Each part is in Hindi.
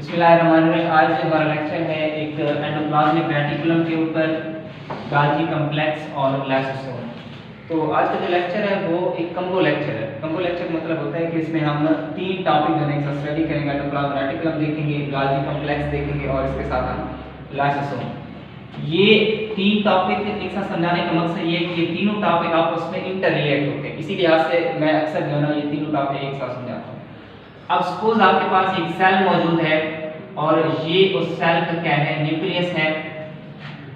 बिस्मिल्लाहिर्रहमानिर्रहीम। आज हमारा लेक्चर है एक एंडोप्लाज्मिक रेटिकुलम के ऊपर गाल्गी कम्प्लेक्स और लाइसोसोम। तो आज का जो लेक्चर है वो एक कम्बो लेक्चर है। कम्बो लेक्चर मतलब होता है कि इसमें हम तीन टॉपिक जो है एक साथ स्टडी करेंगे। एंडोप्लाज्मिक रेटिकुलम देखेंगे, गाल्गी कम्प्लेक्स देखेंगे और इसके साथ हम लाइसोसोम। ये तीन टॉपिक एक साथ समझाने का मकसद ये है कि ये तीनों टॉपिक आपस में इंटर रिलेट होते हैं। इसी लिहाज से मैं अक्सर जो है ना ये तीनों टॉपिक एक साथ समझाता हूँ। अब सपोज आपके पास एक सेल मौजूद है और ये उस सेल का क्या है, न्यूक्लियस है।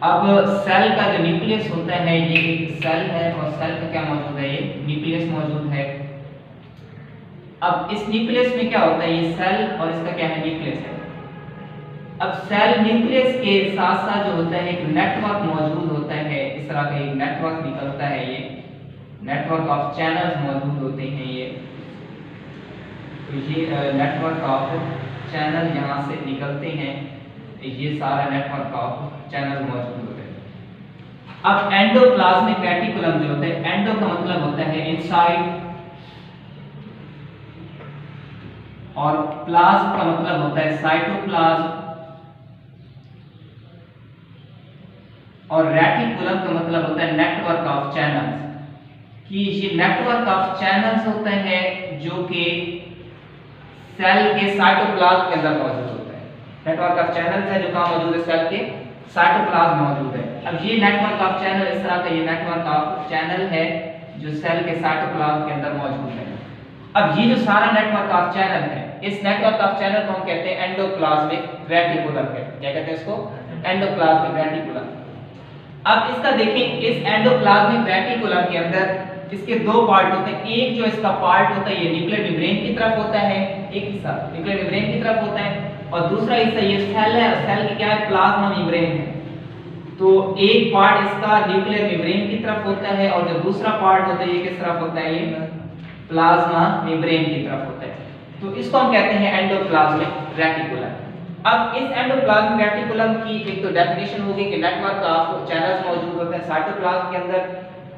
अब सेल का जो न्यूक्लियस होता है ये एक सेल है और सेल का क्या मौजूद है, ये न्यूक्लियस मौजूद है। अब इस न्यूक्लियस में क्या होता है, ये सेल और इसका क्या है, न्यूक्लियस है। अब सेल न्यूक्लियस के साथ साथ जो होता है एक नेटवर्क मौजूद होता है। इस तरह का एक नेटवर्क निकलता है, ये नेटवर्क ऑफ चैनल्स मौजूद होते हैं। ये नेटवर्क ऑफ चैनल यहाँ से निकलते हैं, ये सारा नेटवर्क ऑफ चैनल मौजूद होते हैं। अब एंडोप्लाज्मिक रेटिकुलम जो होता है, एंडो का मतलब होता है इनसाइड और प्लाज्म का मतलब होता है साइटोप्लाज्म और रेटिकुलम का मतलब होता है नेटवर्क ऑफ चैनल्स। कि ये नेटवर्क ऑफ चैनल्स होता है जो कि सेल के साइटोप्लाज्म के अंदर मौजूद होता है। नेटवर्क ऑफ चैनल्स है जो कहाँ मौजूद है, सेल के साइटोप्लाज्म मौजूद है। अब ये नेटवर्क ऑफ चैनल इस तरह का ये नेटवर्क ऑफ चैनल है जो सेल के साइटोप्लाज्म के अंदर मौजूद है। अब ये जो सारा नेटवर्क ऑफ चैनल है, इस नेटवर्क ऑफ चैनल को हम कहते हैं एंडोप्लाज्मिक रेटिकुलम। क्या कहते हैं इसको, एंडोप्लाज्मिक रेटिकुलम। अब इसका देखें, इस एंडोप्लाज्मिक रेटिकुलम के अंदर इसके दो पार्ट होते हैं। एक जो इसका पार्ट होता है ये न्यूक्लियर मेम्ब्रेन की तरफ होता है, एक हिस्सा न्यूक्लियर मेम्ब्रेन की तरफ होता है और दूसरा हिस्सा ये सेल है। सेल की क्या है, प्लाज्मा मेम्ब्रेन है। तो एक पार्ट इसका न्यूक्लियर मेम्ब्रेन की तरफ होता है और जो दूसरा पार्ट होता है ये किस तरफ होता है, ये प्लाज्मा मेम्ब्रेन की तरफ होता है। तो इसको हम कहते हैं एंडोप्लाज्मिक रेटिकुलम। अब इस एंडोप्लाज्मिक रेटिकुलम की एक तो डेफिनेशन होगी कि नेटवर्क ऑफ चैनल्स मौजूद होते हैं साइटोप्लाज्म के अंदर।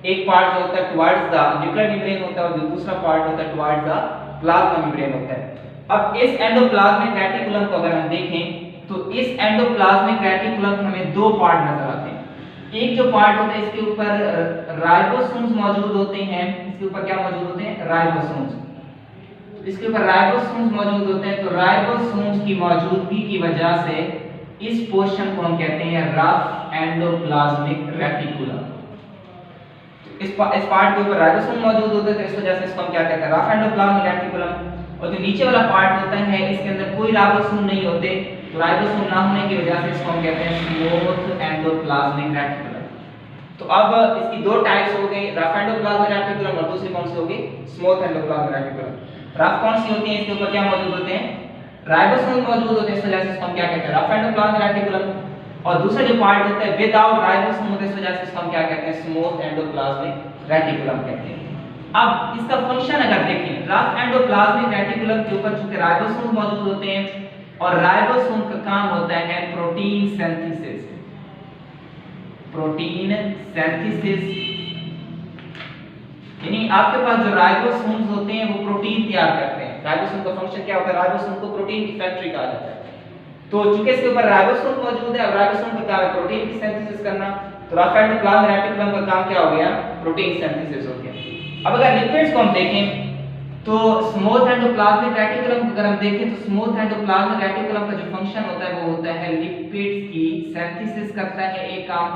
एक पार्ट जो होता है टुवर्ड्स द न्यूक्लियर मेम्ब्रेन होता है और जो दूसरा पार्ट होता है टुवर्ड्स द प्लाज्मा मेम्ब्रेन होता है। अब इस एंडोप्लाज्मिक रेटिकुलम को अगर हम देखें तो इस एंडोप्लाज्मिक रेटिकुलम में हमें दो पार्ट नजर आते हैं। एक जो पार्ट होता है इसके ऊपर राइबोसोम्स मौजूद होते हैं। इसके ऊपर क्या मौजूद होते हैं, राइबोसोम्स। इसके ऊपर राइबोसोम्स मौजूद होते हैं। तो राइबोसोम्स की मौजूदगी की वजह से इस पोर्शन को हम कहते हैं रफ एंडोप्लाज्मिक रेटिकुलम। इस पार्ट के ऊपर राइबोसोम मौजूद होते हैं तो इस वजह से इसको हम क्या कहते हैं, रफ एंडोप्लाज्मिक रेटिकुलम। और जो नीचे वाला पार्ट होता है इसके अंदर कोई राइबोसोम नहीं होते, तो राइबोसोम ना होने की वजह से इसको हम कहते हैं स्मूथ एंडोप्लाज्मिक रेटिकुलम। तो अब इसकी दो टाइप्स हो गई, रफ एंडोप्लाज्मिक रेटिकुलम और दूसरी कौन सी होगी, स्मूथ एंडोप्लाज्मिक रेटिकुलम। रफ कौन सी होती है, इसके ऊपर क्या मौजूद होते हैं, राइबोसोम मौजूद होते हैं, इस वजह से इसको हम क्या कहते हैं, रफ एंडोप्लाज्मिक रेटिकुलम। और दूसरा जो पार्ट होता है विदाउट राइबोसोम होता है, इस वजह से इसको हम क्या कहते हैं, स्मूथ एंडोप्लाज्मिक रेटिकुलम कहते हैं। अब इसका फंक्शन अगर देखें, रफ एंडोप्लाज्मिक रेटिकुलम के ऊपर चूंकि राइबोसोम मौजूद होते हैं और राइबोसोम का काम होता है प्रोटीन सिंथेसिस। प्रोटीन सिंथेसिस यानी आपके पास जो राइबोसोम्स होते हैं वो प्रोटीन तैयार करते हैं। राइबोसोम का फंक्शन क्या होता है, राइबोसोम को प्रोटीन की फैक्ट्री कहा जाता है। तो चूंकि इसके ऊपर राइबोसोम मौजूद है और राइबोसोम का काम है प्रोटीन की सिंथेसिस करना, तो रफ एंडोप्लाज्मिक रेटिकुलम का काम क्या हो गया, प्रोटीन सिंथेसिस हो गया। अब अगर लिपिड्स को हम देखें तो स्मूथ एंडोप्लाज्मिक रेटिकुलम अगर हम देखें तो स्मूथ एंडोप्लाज्मिक रेटिकुलम का जो फंक्शन होता है वो होता है लिपिड्स की सिंथेसिस करता है एक काम।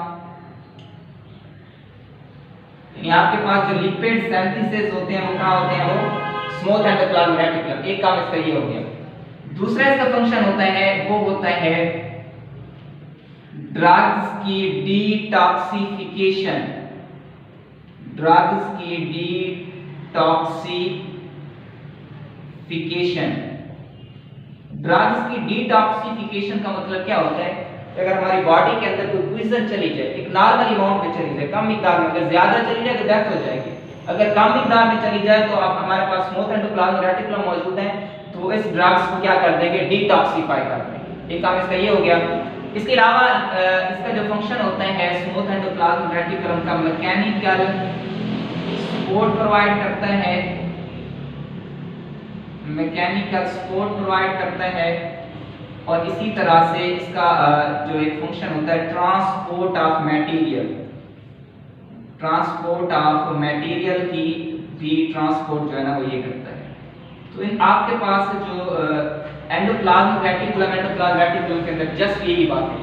यानी आपके पास जो लिपिड सिंथेसिस होते हैं वो कहां होते हैं, वो स्मूथ एंडोप्लाज्मिक रेटिकुलम, एक काम इसका ये हो गया। दूसरा इसका फंक्शन होता है वो होता है ड्रग्स की डिटॉक्सिफिकेशन। ड्रग्स की डिटॉक्सिफिकेशन। ड्रग्स की डिटॉक्सिफिकेशन का मतलब क्या होता है, अगर हमारी बॉडी के अंदर कोई पॉइजन चली जाए, एक नॉर्मल अमाउंट में चली जाए, कम मिकदार में, अगर ज्यादा चली जाए तो डेथ हो जाएगी। अगर कम मिकदार में चली जाए तो आप हमारे पास स्मूथ एंडोप्लाज्मिक रेटिकुलम मौजूद है, तो इस ड्रग्स को क्या कर देंगे, डिटॉक्सिफाई कर देंगे। एक काम इसका ये हो गया। इसके अलावा इसका जो फंक्शन होता है स्मूथ एंडोप्लाज्मिक रेटिकुलम का, मैकेनिकल सपोर्ट प्रोवाइड करता है, मैकेनिकल सपोर्ट प्रोवाइड करता है और इसी तरह से इसका जो एक फंक्शन होता है transport of material, transport of material की भी ट्रांसपोर्ट जो है ना वो ये करता है। तो इन आपके पास जो एंडोप्लाज्मिक रेटिकुलम, एंडोप्लाज्मिक रेटिकुलम के अंदर जस्ट यही बात है।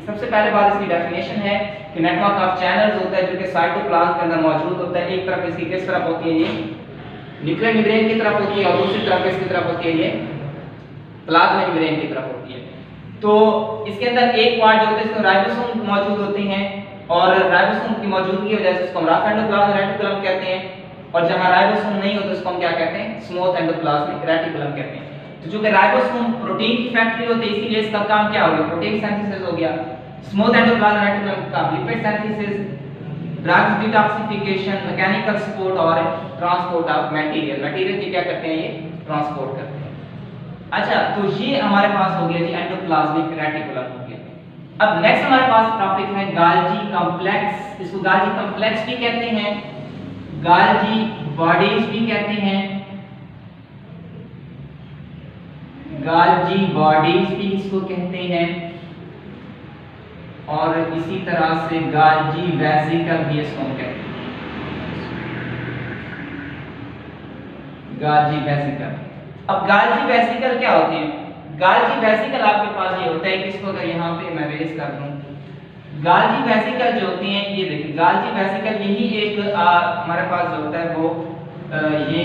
सबसे पहले बात इसकी डेफिनेशन है कि नेटवर्क ऑफ चैनल्स होता है जो कि साइटोप्लाज्म के अंदर मौजूद होता है। एक तरफ इसकी किस तरफ होती है, ये न्यूक्लियर मेम्ब्रेन की तरफ होती है और दूसरी तरफ इसकी तरफ होती है ये प्लाज्मा मेम्ब्रेन की तरफ होती है। तो इसके अंदर एक पार्ट जो होता है इसमें राइबोसोम मौजूद होते हैं और राइबोसोम की मौजूदगी की वजह से इसको हम रफ एंडोप्लाज्मिक रेटिकुलम कहते हैं, और जहां राइबोसोम नहीं होता उसको हम क्या कहते हैं, स्मूथ एंडोप्लाज्मिक रेटिकुलम कहते हैं। तो जो कि राइबोसोम प्रोटीन की फैक्ट्री होती है, इसीलिए इसका काम क्या हो गया, प्रोटीन सिंथेसिस हो गया। स्मूथ एंडोप्लाज्मिक रेटिकुलम का lipid synthesis, drugs detoxification, mechanical support और ट्रांसपोर्ट ऑफ मटेरियल, मटेरियल की क्या करते हैं, ये ट्रांसपोर्ट करते हैं। अच्छा, तो ये हमारे पास हो गया जी एंडोप्लाज्मिक रेटिकुलम हो गया। अब नेक्स्ट हमारे पास टॉपिक है गाल्जी कॉम्प्लेक्स। इसको गाल्जी कॉम्प्लेक्स भी कहते हैं, गाल्जी बॉडीज भी कहते हैं, गाल्जी बॉडीज भी इसको कहते हैं, और इसी तरह से गाल्जी वेसिकल भी इसको हम कहते हैं, गाल्जी वेसिकल। अब गाल्जी वेसिकल क्या होते हैं, गाल्जी वेसिकल आपके पास ये होता है कि इसको अगर यहाँ पे मैं रेस कर दूं, गाल्जी वेसिकल जो होती हैं ये देखिए, गाल्जी वेसिकल यही एक हमारे पास जो होता है वो ये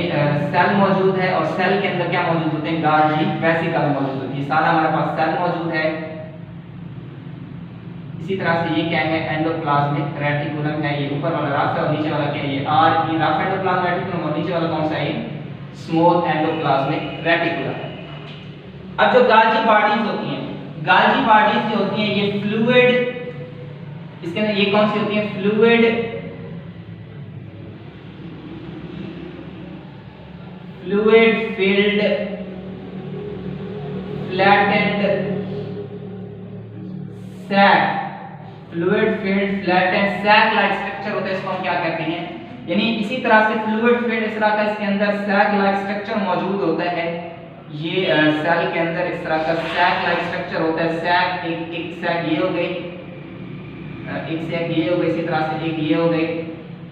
सेल मौजूद है, और सेल के अंदर क्या मौजूद होते हैं, गाल्जी वेसिकल मौजूद होती है। सारा हमारे पास सेल मौजूद है। इसी तरह से ये क्या है, एंडोप्लाज्मिक रेटिकुलम है, ये ऊपर वाला रफ है और नीचे वाला क्या है, ये आर, ये रफ एंडोप्लाज्मिक रेटिकुलम, और नीचे वाला कौन सा है, स्मूथ एंडोप्लाज्मिक रेटिकुलम। अब जो गाल्जी बॉडीज होती हैं, गाल्जी बॉडीज जो होती हैं ये फ्लूइड, इसके अंदर ये कौन सी होती है, fluid, fluid filled flattened sac, fluid filled flattened sac like structure होता है, इसको हम क्या कहते हैं, यानी इसी तरह से फ्लूइड फिल्ड इस तरह का इसके अंदर सैक लाइक स्ट्रक्चर मौजूद होता है। ये सेल के अंदर इस तरह का सैक लाइक स्ट्रक्चर होता है। सैक एक सैक ये हो गई, एक सैक ये हो गई, इसी तरह से एक ये हो गई।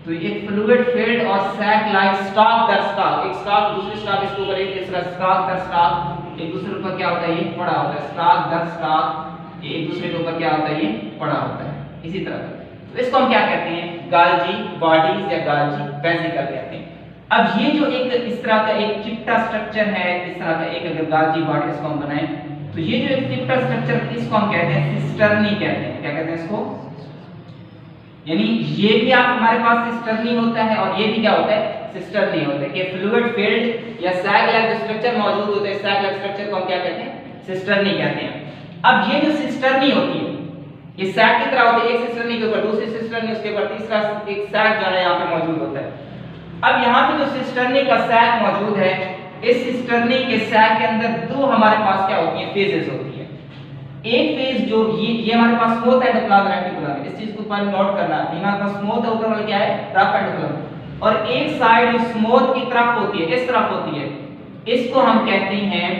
तो एक फ्लूइड फील्ड और सैक लाइक स्टॉक दर स्टॉक, एक स्टॉक दूसरी स्टॉक इसके ऊपर एक दूसरा स्टॉक दर स्टॉक, एक दूसरे पर क्या होता है, ये पड़ा होता है, स्टॉक दर स्टॉक एक दूसरे के ऊपर क्या होता है, ये पड़ा होता है। इसी तरह तो इसको हम क्या कहते हैं, गाल्जी बॉडीज या गाल्जी वेसिकल कहते हैं। अब ये जो एक इस तरह का एक चिपटा स्ट्रक्चर है, इस तरह का एक अगर गाल्जी बॉडी इसको हम बनाएं, तो ये जो एक चिपटा स्ट्रक्चर इसको हम कहते हैं सिस्टर्नी कहते हैं। क्या कहते हैं इसको, यानी ये भी आप हमारे पास सिस्टर्नी होता है और ये भी क्या होता है, सिस्टर्नी होता है। कि फ्लूइड फील्ड या सैक लाइक स्ट्रक्चर मौजूद होता है, सैक लाइक स्ट्रक्चर को हम क्या कहते हैं, सिस्टर्नी कहते हैं। अब ये जो सिस्टर्नी होती है ये सैक की तरह होती है, एक सिस्टर्नी के ऊपर दूसरी सिस्टर्नी, उसके ऊपर तीसरा एक सैक जो है यहाँ पे मौजूद होता है। अब यहाँ पे जो सिस्टर्नी का सैक मौजूद है, इस सिस्टर्नी के सैक के अंदर दो हमारे पास क्या होती है, फेजेस होती है। एक फेज जो ये हमारे पास स्मूथ एंडोप्लाज्मिक रेटिकुलम है, इस चीज को पर नोट करना है, हमारे पास स्मूथ है, ऊपर वाला क्या है, रफ एंडोप्लाज्मिक, और एक साइड स्मूथ की तरफ होती है, इस तरफ होती है, इसको हम कहते हैं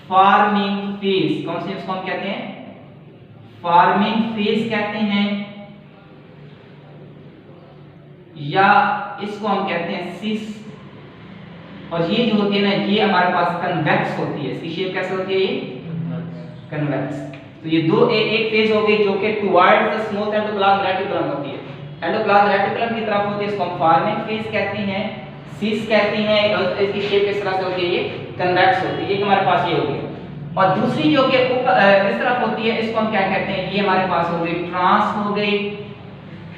फार्मिंग फेज। कौन सी, इसको हम कहते हैं फार्मिंग फेज कहते हैं, या इसको हम कहते हैं सिस। और ये जो होती है ना, ये हमारे पास कन्वेक्स होती है, इसकी शेप कैसे होती है, ये कन्वेक्स। तो ये दो एक फेज हो गई जो कि towards the smooth endoplasmic reticulum होती है, एंडोप्लाज्मिक रेटिकुलम की तरफ होती है, इसको हम फार्मिंग फेज कहते हैं, सिस कहते हैं, और इसकी शेप किस तरह से होती है, ये कन्वेक्स होती है। एक हमारे पास ये हो गई, और दूसरी जो कि इस तरफ होती है, इसको हम क्या कहते हैं, ये हमारे पास हो गई ट्रांस हो गई,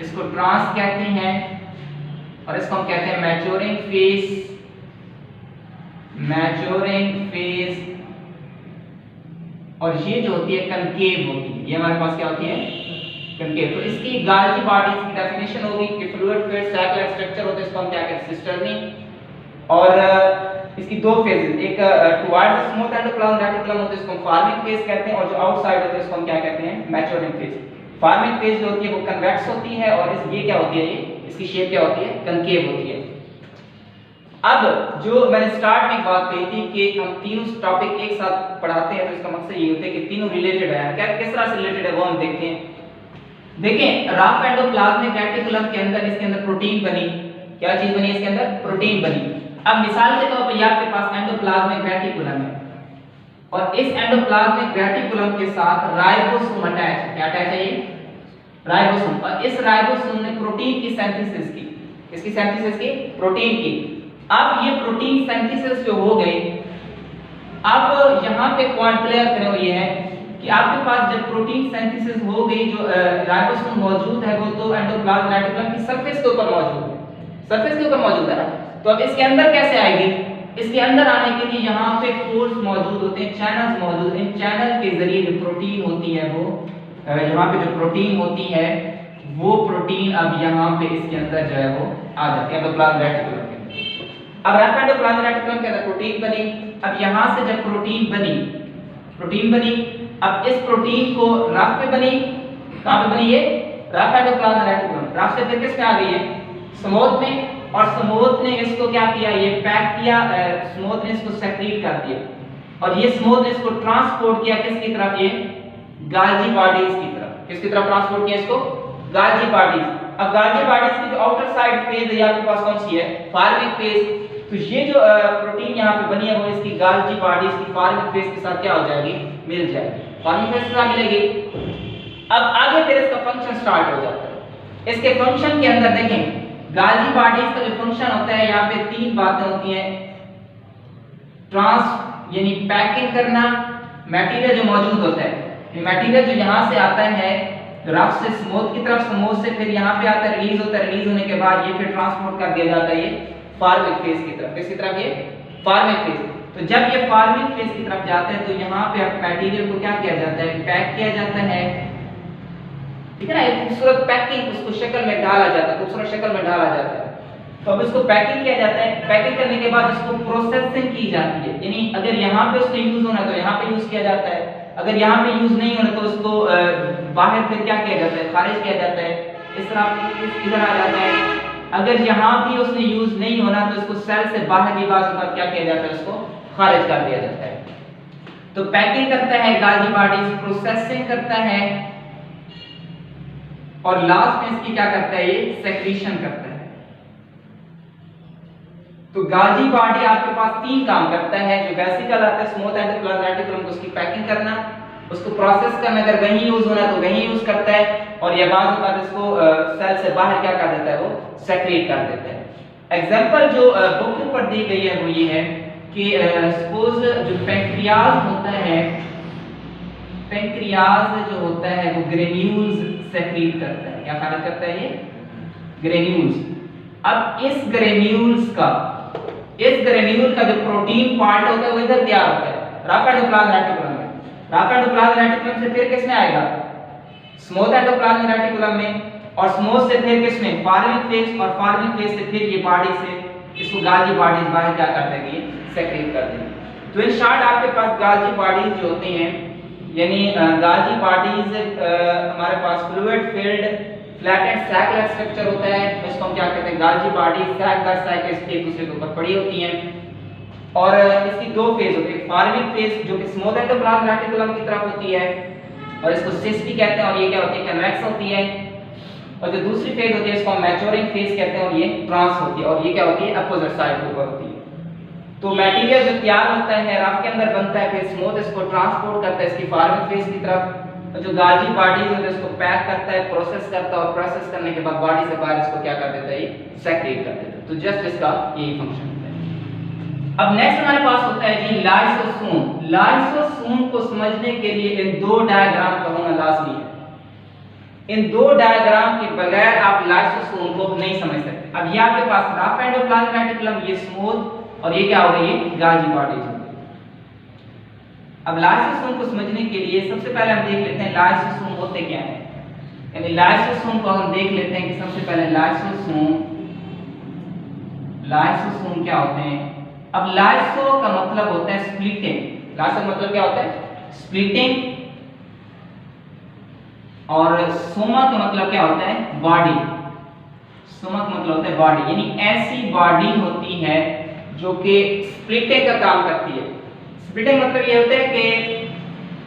इसको ट्रांस कहते हैं, और इसको हम कहते हैं मैच्योरिंग फेज, मैच्योरिंग फेज। और ये जो होती है कनकेव होती है, ये हमारे पास क्या होती है, कनकेव। तो इसकी गाल्जी बॉडीज की डेफिनेशन होगी कि fluid field sac like structure होता है, इसको हम क्या कहते हैं, सिस्टर्नी, और इसकी दो फेजेस, एक टुवर्ड्स स्मूथ एंडोप्लाज्मिक रेटिकुलम होता है, इसको हम फार्मिंग फेज कहते हैं, और जो आउटसाइड होता है इसको हम क्या कहते हैं, मैच्योरिंग फेज। फार्मिंग फेज जो होती है वो कन्वेक्स होती है, और ये क्या होती है, ये इसकी शेप क्या होती है, कनकेव होती है। अब जो मैंने स्टार्ट में एक बात कही थी कि हम तीनों टॉपिक एक साथ पढ़ाते हैं, तो इसका मकसद ये होता है कि तीनों रिलेटेड है। क्या किस तरह से रिलेटेड है वो हम देखते हैं। देखें, रफ एंडोप्लाज्मिक रेटिकुलम के अंदर, इसके अंदर प्रोटीन बनी। क्या चीज बनी इसके अंदर? प्रोटीन बनी। अब मिसाल के तौर पर ये आपके पास एंडोप्लाज्मिक रेटिकुलम है और इस एंडोप्लाज्मिक रेटिकुलम के साथ राइबोसोम अटैच है। क्या अटैच है? ये राइबोसोम। और इस राइबोसोम ने प्रोटीन की सिंथेसिस की। किसकी सिंथेसिस की? प्रोटीन की। अब ये प्रोटीन सिंथेसिस जो हो गई, अब यहाँ पे पॉइंट क्लियर करें वो ये है कि आपके पास जब प्रोटीन सिंथेसिस हो गई, जो राइबोसोम मौजूद है वो तो एंडोप्लाज्मिक रेटिकुलम की सरफेस के ऊपर मौजूद है, सरफेस के ऊपर मौजूद है ना। तो अब इसके अंदर कैसे आएगी? इसके अंदर आने के लिए यहाँ पे पोर्स मौजूद होते हैं, चैनल्स मौजूद हैं। इन चैनल के जरिए जो प्रोटीन होती है वो यहाँ पे जो प्रोटीन होती है वो प्रोटीन अब यहाँ पे इसके अंदर जो है वो आ जाती है एंडोप्लाज्मिक रेटिकुलम के अंदर। अब रफ एंडोप्लाज्मिक रेटिकुलम के अंदर प्रोटीन बनी। अब यहाँ से जब प्रोटीन बनी, अब इस प्रोटीन को रफ पे बनी। कहाँ पे बनी? ये रफ एंडोप्लाज्मिक रेटिकुलम। रफ से फिर किस में आ गई है? स्मूथ में। और स्मूथ ने इसको क्या किया? ये पैक किया, स्मूथ ने इसको सेक्रीट कर दिया और ये स्मूथ ने इसको ट्रांसपोर्ट किया किसकी तरफ? ये गाल्जी बॉडीज की तरफ। किसकी तरफ ट्रांसपोर्ट किया इसको? गाल्जी बॉडीज। अब गाल्जी बॉडीज की जो आउटर साइड फेज है आपके पास कौन सी है? Formic phase. तो ये जो प्रोटीन यहाँ पे बनी है वो इसकी गाल्जी बॉडीज की फार्मिक फेज के साथ क्या हो जाएगी? मिल जाएगी। फार्मिक फेज के साथ मिलेगी। अब आगे फिर इसका फंक्शन स्टार्ट हो जाता है। इसके फंक्शन के अंदर देखें, गाल्जी बॉडीज का जो फंक्शन होता है, यहाँ पे तीन बातें होती हैं। ट्रांस यानी पैकिंग करना, मटेरियल जो मौजूद होता है, मटेरियल जो यहाँ से आता है रफ से स्मूथ की तरफ, स्मूथ से फिर यहाँ पे आता है, रिलीज होता है, रिलीज होने के बाद ये फिर ट्रांसपोर्ट कर दिया जाता है ये फार्मिक फेज की तरफ। किसकी तरफ? ये फार्मिक फेज। तो जब ये फार्मिक फेज की तरफ जाते हैं तो यहाँ पे मटेरियल को क्या किया जाता है? पैक किया जाता है, ठीक है ना। एक खूबसूरत पैकिंग, उसको शक्ल में ढाला जाता है, खूबसूरत शक्ल में ढाला जाता है। तो अब इसको पैकिंग किया जाता है। पैकिंग करने के बाद इसको प्रोसेसिंग की जाती है, यानी अगर यहाँ पे उसको यूज होना है तो यहाँ पे यूज किया जाता है, अगर यहाँ पे यूज नहीं होना तो उसको बाहर फिर क्या किया जाता है? खारिज किया जाता है। इस तरह इधर आ जाता है। अगर यहाँ भी उसने यूज नहीं होना तो इसको सेल से बाहर की बात पर क्या किया जाता है? उसको खारिज कर दिया जाता है। तो पैकिंग करता है गाल्जी बॉडीज, प्रोसेसिंग करता है और लास्ट में इसकी क्या करता है? ये सेक्रीशन करता है। तो गाल्जी बॉडी आपके पास तीन काम करता है। जो वेसिकल आता है स्मूथ एंडोप्लाज्मिक रेटिकुलम को उसकी पैकिंग करना, उसको प्रोसेस करना, अगर वहीं यूज होना तो वहीं यूज करता है, और ये बाद में इसको सेल से बाहर क्या कर देता है? वो सेक्रेट कर देता है। एग्जांपल जो बुक के ऊपर दी गई है वो ये है कि सपोज जो पैंक्रियाज होता है, पैंक्रियाज जो होता है वो ग्रेन्यूल्स सेक्रेट करता है। क्या खारिज करता है? ये ग्रेन्यूल्स। अब इस ग्रेन्यूल का जो प्रोटीन पार्ट होता है वो इधर तैयार होता है रफ एंडोप्लाज्मिक रेटिकुलम में। रफ एंडोप्लाज्मिक रेटिकुलम से फिर किस में आएगा? स्मूथ एंडोप्लाज्मिक रेटिकुलम में, और स्मूथ से फिर किस में? फार्मिक फेज, और फार्मिक फेज से फिर ये बॉडी से इसको गाल्जी बॉडीज बाहर क्या कर देगी? सेक्रेट कर देगी। तो इन शॉर्ट आपके पास गाल्जी बॉडीज जो होती हैं, यानी गाल्जी बॉडीज हमारे पास fluid filled flattened sac like structure होता है। इसको हम क्या कहते हैं? गाल्जी बॉडी सैक दर सैक एक दूसरे के ऊपर पड़ी होती हैं, और इसकी दो फेज होती है। फार्मिक फेज जो कि स्मूथ एंडोप्लाज्मिक रेटिकुलम की तरफ होती है और इसको सिस भी कहते हैं, और ये क्या होती है? कन्वेक्स होती है। और जो दूसरी फेज होती है इसको हम मैच्योरिंग फेज कहते हैं, और ये ट्रांस होती है, और ये क्या होती है? अपोजिट साइड के ऊपर होती है। तो मटेरियल जो तैयार होता है रफ के अंदर बनता है, फिर स्मूथ इसको ट्रांसपोर्ट करता है इसकी फार्मिक फेज की तरफ, और जो गाल्जी बॉडीज होता है इसको पैक करता है, प्रोसेस करता है, और प्रोसेस करने के बाद बॉडी से बाहर इसको क्या कर देता है? ये सेक्रेट कर देता है। तो जस्ट इसका यही फंक्शन होता है। अब नेक्स्ट हमारे पास होता है जी लाइसोसोम। लाइसोसोम को समझने के लिए इन दो डायग्राम का होना लाजमी है। इन दो डायग्राम के बगैर आप लाइसोसोम को नहीं समझ सकते। अब ये आपके पास रफ एंडोप्लाज्मिक रेटिकुलम, ये स्मूथ, और ये क्या हो गई? ये गाल्जी बॉडीज हो गई। अब लाइसोसोम को समझने के लिए सबसे पहले हम देख लेते हैं लाइसोसोम होते क्या हैं। यानी लाइसोसोम को हम देख लेते हैं कि सबसे पहले लाइसोसोम क्या होते हैं। अब लाइसो का मतलब होता है स्प्लिटिंग। लाइसो मतलब क्या होता है? स्प्लिटिंग। और सोमा का मतलब क्या होता है? बॉडी। सोमा का मतलब होता है बॉडी, यानी ऐसी बॉडी होती है, जो कि स्प्लिटिंग का काम करती है। स्प्लिटिंग मतलब ये होता है कि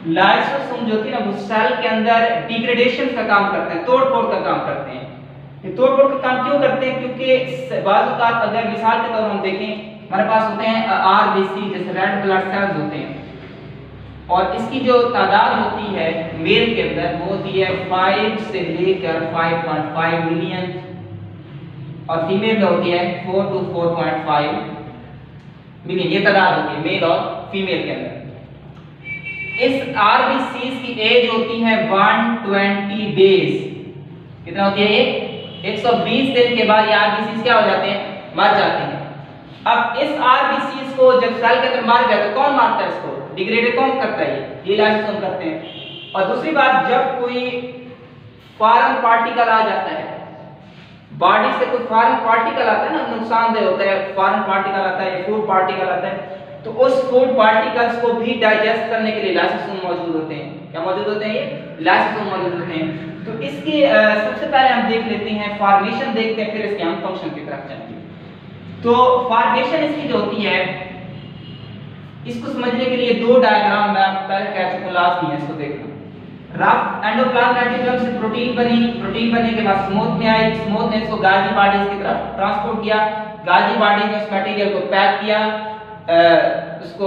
लाइसोसोम जो होती है ना, वो सेल के अंदर डिग्रेडेशन का काम करते हैं, तोड़-फोड़ का काम करते हैं। ये तोड़-फोड़ का काम क्यों करते हैं? क्योंकि बाज़ औक़ात अगर मिसाल के तौर पर हम देखें, हमारे पास होते हैं आरबीसी जैसे रेड ब्लड सेल्स होते हैं, और इसकी जो तादाद होती है मेल के अंदर वो होती है 5 से लेकर 5.5 मिलियन, और फीमेल में होती है 4 to 4.5 मिलियन। ये तादाद होती है मेल और फीमेल के अंदर। इस आरबीसीज की एज होती है 120 डेज। कितना होती है ये? 120 दिन के बाद ये आरबीसीज क्या हो जाते हैं? मर जाते हैं। अब इस आरबीसीज को जब सेल के अंदर मार गया तो कौन मारता है इसको? डिग्रेडेड कौन करता है? ये लाइसोसोम करते हैं। और दूसरी बात, जब कोई फॉरेन पार्टिकल आ जाता है, बॉडी से कोई फॉरेन पार्टिकल आता है ना, नुकसानदेह होता है, फॉरेन पार्टिकल आता है, फूड पार्टिकल आता है, तो उस फूड पार्टिकल्स को भी डाइजेस्ट करने के लिए लाइसोसोम मौजूद होते हैं। क्या मौजूद होते हैं? ये लाइसोसोम मौजूद होते हैं। तो इसके सबसे पहले हम देख लेते हैं फॉर्मेशन, देखते हैं, फिर इसके हम फंक्शन की तरफ जाएंगे। तो फॉर्मेशन इसकी जो होती है, इसको समझने के लिए दो डायग्राम मैं पहले कह चुका हूं, लास्ट में इसको देखना। रफ एंडोप्लाज्म रेटिकुलम से प्रोटीन बनी, प्रोटीन बनने के बाद स्मूथ में आई, स्मूथ ने इसको गाल्गी बॉडीज की तरफ ट्रांसपोर्ट किया, गाल्गी बॉडीज ने उस मटेरियल को पैक किया, उसको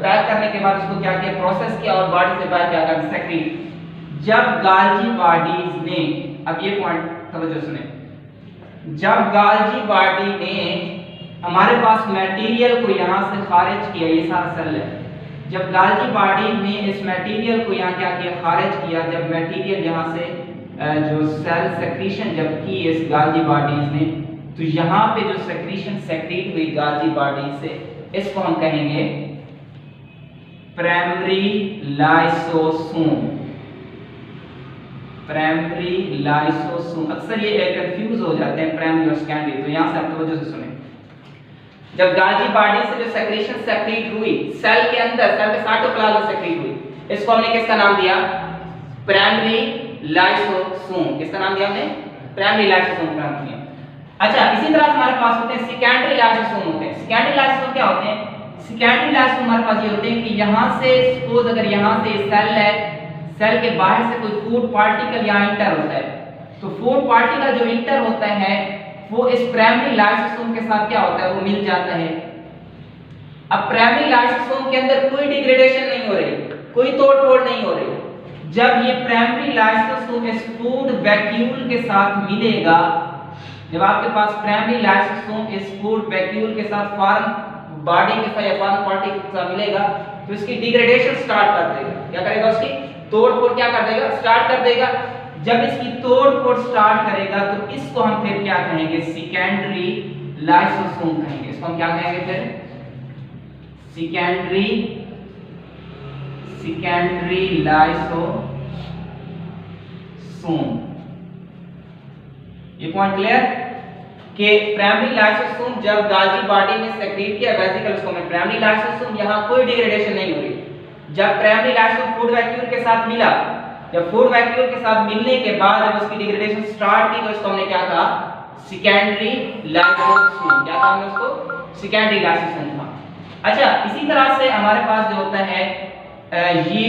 पैक करने के बाद उसको क्या किया? प्रोसेस किया और बॉडी से बाहर क्या कर सेक्रेट। जब गाल्गी बॉडीज ने, अब ये पॉइंट तवज्जो सुने, जब गाल्गी बॉडी ने हमारे पास मटेरियल को यहां से खारिज किया, ये सारा सेल है, जब गाल्गी बॉडी ने इस मटेरियल को यहाँ क्या किया? खारिज किया। जब मटेरियल यहाँ से जो सेल सेक्रीशन जब की इस गाल्गी बॉडीज ने, तो यहाँ पे जो सेक्रीशन सेक्रेट हुई गाल्गी बॉडी से, इसको हम कहेंगे प्राइमरी लाइसोसोम। प्राइमरी लाइसोसोम, अक्सर ये कंफ्यूज हो जाते हैं प्राइमरी और सेकेंडरी, तो यहाँ से आप तवज्जो से सुने। जब गाल्गी बॉडी से जो सेक्रेशन सेक्रेट हुई सेल के अंदर, सेल के साइटोप्लाज्म सेक्रेट हुई, इसको हमने किसका नाम दिया? Primary lysosome. किसका नाम दिया हमने? प्राइमरी लाइसोसोम का नाम दिया। अच्छा, इसी तरह से हमारे पास होते हैं सेकेंडरी लाइसोसोम होते हैं। सेकेंडरी लाइसोसोम क्या होते हैं? सेकेंडरी लाइसोसोम हमारे पास ये होते हैं कि यहाँ से सपोज अगर यहाँ से सेल है, सेल के बाहर से कोई फूड पार्टिकल यहाँ इंटर होता है, तो फूड पार्टिकल जो इंटर होता है वो इस प्राइमरी लाइसोसोम के साथ क्या होता है? वो मिल जाता है। अब प्राइमरी लाइसोसोम के अंदर कोई डिग्रेडेशन नहीं हो रही, कोई तोड़-फोड़ नहीं हो रही। जब ये प्राइमरी लाइसोसोम इस फूड वैक्यूल के साथ मिलेगा, जब आपके पास प्राइमरी लाइसोसोम इस फूड वैक्यूल के साथ फॉरेन बॉडी के साथ या फॉरेन पार्टिकल के साथ मिलेगा, तो इसकी डिग्रेडेशन स्टार्ट कर देगा। क्या करेगा? उसकी तोड़-फोड़ क्या कर देगा? स्टार्ट कर देगा। जब इसकी तोड़-फोड़ स्टार्ट करेगा तो इसको हम फिर क्या कहेंगे? सेकेंडरी लाइसोसोम कहेंगे। इसको हम क्या कहेंगे फिर? Secondary lysosome. ये पॉइंट क्लियर कि प्राइमरी लाइसोसोम जब गाल्गी बॉडी ने सेक्रेट किया वेसिकल, उसको में प्राइमरी लाइसोसोम, यहां कोई डिग्रेडेशन नहीं हो रही। जब प्राइमरी लाइसोसोम फूड वैक्यूल के साथ मिला, जब फूड वैक्यूल के साथ मिलने के बाद जब उसकी डिग्रेडेशन स्टार्ट की, तो इसको हमने क्या कहा? Secondary lysosome. क्या कहा हमने उसको? सेकेंडरी लाइसोसोम था। अच्छा, इसी तरह से हमारे पास जो होता है ये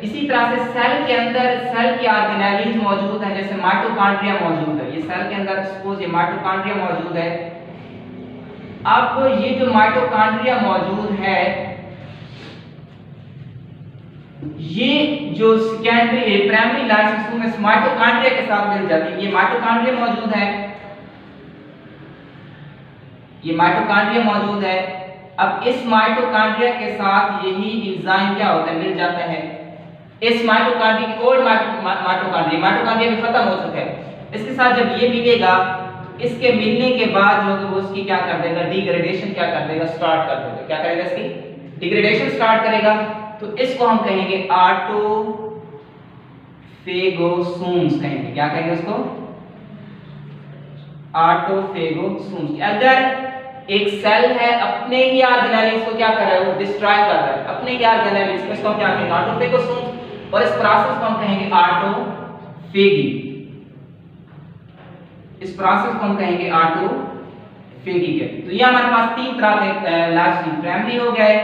इसी तरह से सेल के अंदर सेल की ऑर्गेनेलिज मौजूद है, जैसे माइटोकॉन्ड्रिया मौजूद है। ये सेल के अंदर सपोज ये माइटोकॉन्ड्रिया मौजूद है। अब ये जो माइटोकॉन्ड्रिया मौजूद है, ये जो सेकेंडरी प्राइमरी लाइसोसोम इस माइटोकॉन्ड्रिया के साथ मिल जाती है। ये माइटोकॉन्ड्रिया मौजूद है, ये माइटोकॉन्ड्रिया मौजूद है। अब इस माइटोकॉन्ड्रिया के साथ यही एंजाइम क्या होता है? मिल जाता है। इस माइटोकॉन्ड्रिया की ओल्ड माइटोकॉन्ड्रिया भी खत्म हो चुका है, इसके साथ जब ये मिलेगा, इसके मिलने के बाद जो है वो उसकी क्या कर देगा? डिग्रेडेशन क्या कर देगा? स्टार्ट कर देगा। क्या करेगा? इसकी डिग्रेडेशन स्टार्ट करेगा। तो इसको हम कहेंगे ऑटोफेगोसोम्स कहेंगे। क्या कहेंगे उसको? ऑटोफेगोसोम्स। अगर एक सेल है अपने ही ऑर्गेनेल्स को क्या कर रहा है? वो डिस्ट्रॉय कर रहा है अपने ही ऑर्गेनेल्स को, इसको हम क्या कहेंगे? ऑटोफेगोसोम्स। और इस प्रोसेस को हम कहेंगे ऑटोफेगी। इस प्रोसेस को हम कहेंगे ऑटोफेगी। फेगी कहते हैं। तो ये हमारे पास तीन तरह के लाइसोसोम, प्राइमरी हो गए,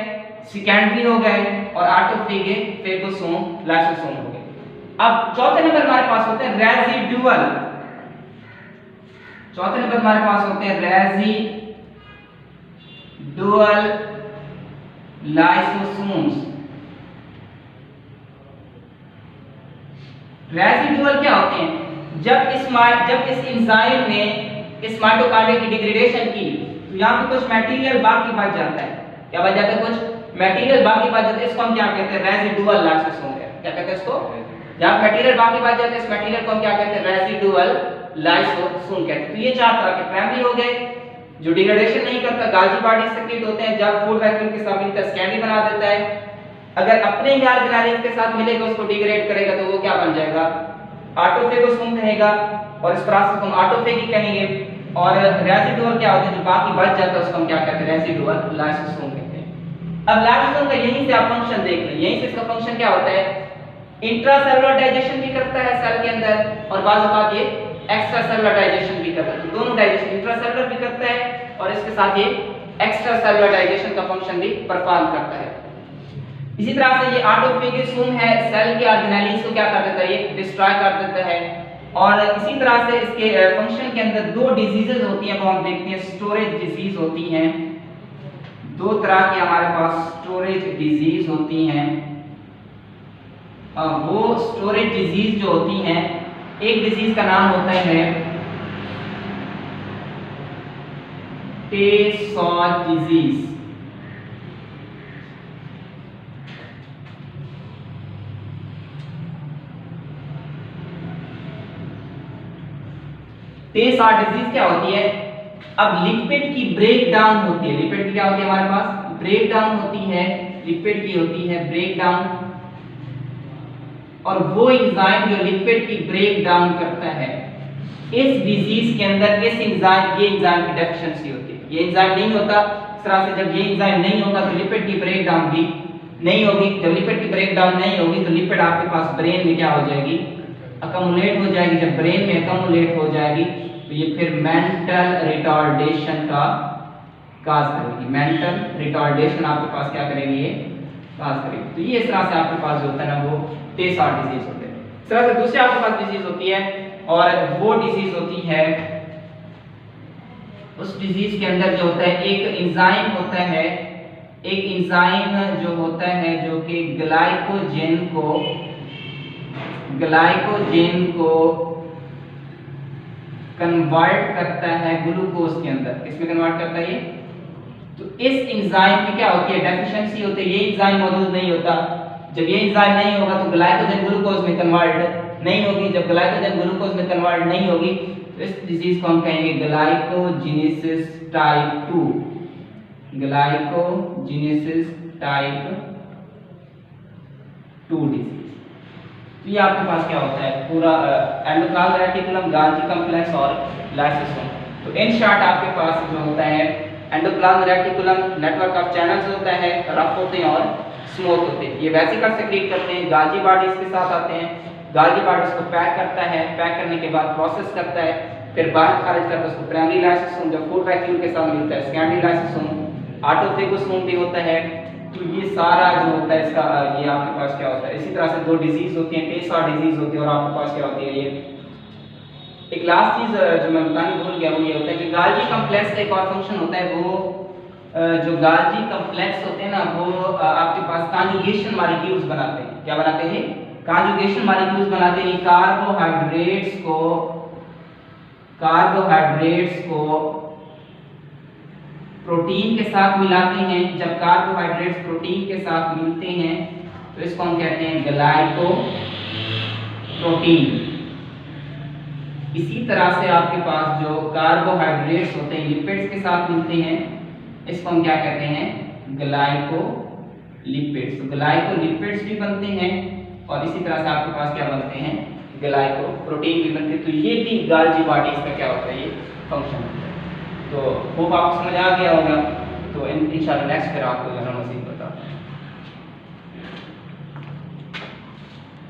सेकेंडरी हो गए और ऑटोफेगे फेगोसोम लाइसोसोम हो गए। अब चौथे नंबर हमारे पास होते हैं रेजिडुअल। चौथे नंबर हमारे पास होते हैं रेजिडुअल लाइसोसोम्स। रेजिडुअल क्या होते हैं? जब इस एंजाइम ने इस माइटोकॉन्ड्रिया की डिग्रेडेशन की तो यहाँ पे कुछ मटेरियल बाकी बच जाता है। क्या बच जाता है? कुछ मटेरियल बाकी बच जाता है। इसको हम क्या कहते हैं? रेजिडुअल लाइसोसोम कहते हैं। क्या कहते हैं इसको? जब मटेरियल बाकी बच जाता है इस मटेरियल को हम क्या कहते हैं? रेजिडुअल लाइसोसोम कहते हैं। तो ये चार तरह के प्राइमरी हो गए जो डिग्रेडेशन नहीं करता, गाल्जी बॉडी सेक्रेट होते हैं, जब फूड वैक्यूम के साथ मिलकर सेकेंडरी बना देता है, अगर अपने ही ऑर्गेनाइज के साथ मिलेगा उसको डिग्रेड करेगा तो वो क्या बन जाएगा? ऑटोफेगोसोम कहेगा और इस प्रोसेस को हम ऑटोफेगी कहेंगे। और रेजिडुअल क्या होते हैं? जो बाकी बच जाता है उसको हम क्या कहते हैं? रेजिडुअल लाइसोसोम कहते हैं। अब लाइसोसोम का यहीं से आप फंक्शन देख लें। यहीं से इसका फंक्शन क्या होता है? इंट्रासेलुलर डाइजेशन भी करता है सेल के अंदर और बाज़ औक़ात ये एक्स्ट्रा सेलुलर डाइजेशन भी करता है। तो दोनों डाइजेशन, इंट्रासेलुलर भी करता है और इसके साथ ये एक्स्ट्रा सेलुलर डाइजेशन का फंक्शन भी परफॉर्म करता है। इसी तरह से ये ऑटोफेगोसोम है, सेल के ऑर्गेनेल्स को क्या कर देता है? ये डिस्ट्रॉय कर देता है। और इसी तरह से इसके फंक्शन के अंदर दो डिजीजेस होती हैं वो हम देखते हैं। स्टोरेज डिजीज होती हैं, दो तरह की हमारे पास स्टोरेज डिजीज होती हैं। वो स्टोरेज डिजीज जो होती हैं, एक डिजीज का नाम होता है टे सॉज डिजीज। टे सॉज डिजीज क्या होती है? अब लिपिड की ब्रेक डाउन होती है। लिपिड की क्या होती है? हमारे पास ब्रेक डाउन होती है, लिपिड की होती है ब्रेक डाउन। और वो एंजाइम जो लिपिड की ब्रेक डाउन करता है, इस डिजीज के अंदर ये एंजाइम की डेफिशिएंसी होती है। ये एंजाइम नहीं होता, इस तरह से जब ये एंजाइम नहीं होगा तो लिपिड की ब्रेक डाउन भी नहीं होगी। जब लिपिड की ब्रेक डाउन नहीं होगी तो लिपिड आपके पास ब्रेन में क्या हो जाएगी? अकमुलेट हो जाएगी। जब ब्रेन में अकमुलेट हो जाएगी तो ये फिर मेंटल रिटार्डेशन का काज करेगी। मेंटल रिटार्डेशन आपके पास क्या करेगी? ये काज करेगी। तो ये इस तरह से आपके पास जो होता है ना वो टे सॉज डिजीज होते हैं। इस तरह से दूसरी आपके पास डिजीज होती है और वो डिजीज होती है, उस डिजीज के अंदर जो होता है एक एंजाइम होता है, एक एंजाइम जो होता है जो कि ग्लाइकोजेन को कन्वर्ट करता है ग्लूकोज के अंदर। किसमें कन्वर्ट करता है ये? तो इस एंजाइम की क्या होती है? डेफिशिएंसी होती है। ये एंजाइम मौजूद नहीं होता। जब ये एंजाइम नहीं होगा तो ग्लाइकोजन ग्लूकोज में कन्वर्ट नहीं होगी। जब ग्लाइकोजन ग्लूकोज में कन्वर्ट नहीं होगी तो इस डिजीज को हम कहेंगे glycogenesis type 2। Glycogenesis type 2 disease. तो ये आपके पास क्या होता है? पूरा एंडोप्लाज्मिक रेटिकुलम, गाल्जी कॉम्प्लेक्स और लाइसोसोम। तो इन शॉर्ट आपके पास जो होता है endoplasmic reticulum network of channels होता है, रफ होते हैं और स्मूथ होते हैं। ये वेसिकल सेक्रेट करते हैं, गाल्जी बॉडीज के साथ आते हैं, गाल्जी बॉडीज को पैक करता है, पैक करने के बाद प्रोसेस करता है, फिर बाहर खारिज करता है उसको प्राइमरी लाइसोसोम जो फूड वैक्यूम के साथ मिलता है, सेकेंडरी लाइसोसोम, ऑटोफेगोसोम भी होता है। तो ये सारा जो होता है इसका ये आपके पास क्या होता है? इसी तरह से दो डिजीज होती हैं, टे सॉज डिजीज होती है और आपके पास क्या होती है? ये एक लास्ट चीज जो मैं बताने भूल गया वो ये होता है कि गाल्जी कॉम्प्लेक्स का एक और फंक्शन होता है। वो जो गाल्जी कॉम्प्लेक्स होते हैं ना वो आपके पास कॉन्जुगेशन मॉलिक्यूल्स बनाते हैं। क्या बनाते हैं? कॉन्जुगेशन मॉलिक्यूल्स बनाते हैं। कार्बोहाइड्रेट्स को प्रोटीन के साथ मिलाते हैं। जब कार्बोहाइड्रेट्स प्रोटीन के साथ मिलते हैं तो इसको हम कहते हैं ग्लाइकोप्रोटीन। इसी तरह से आपके पास जो कार्बोहाइड्रेट्स होते हैं लिपिड्स के साथ मिलते हैं, इसको हम क्या कहते हैं? ग्लाइकोलिपिड्स। तो ग्लाइकोलिपिड्स भी बनते हैं और इसी तरह से आपके पास क्या बनते हैं? ग्लाइकोप्रोटीन भी बनते हैं। तो ये भी गाल्जी बॉडीज का क्या होता है? ये फंक्शन होता है। तो होप आपको समझ आ गया होगा। तो इंशाल्लाह नेक्स्ट फिर आपको जो है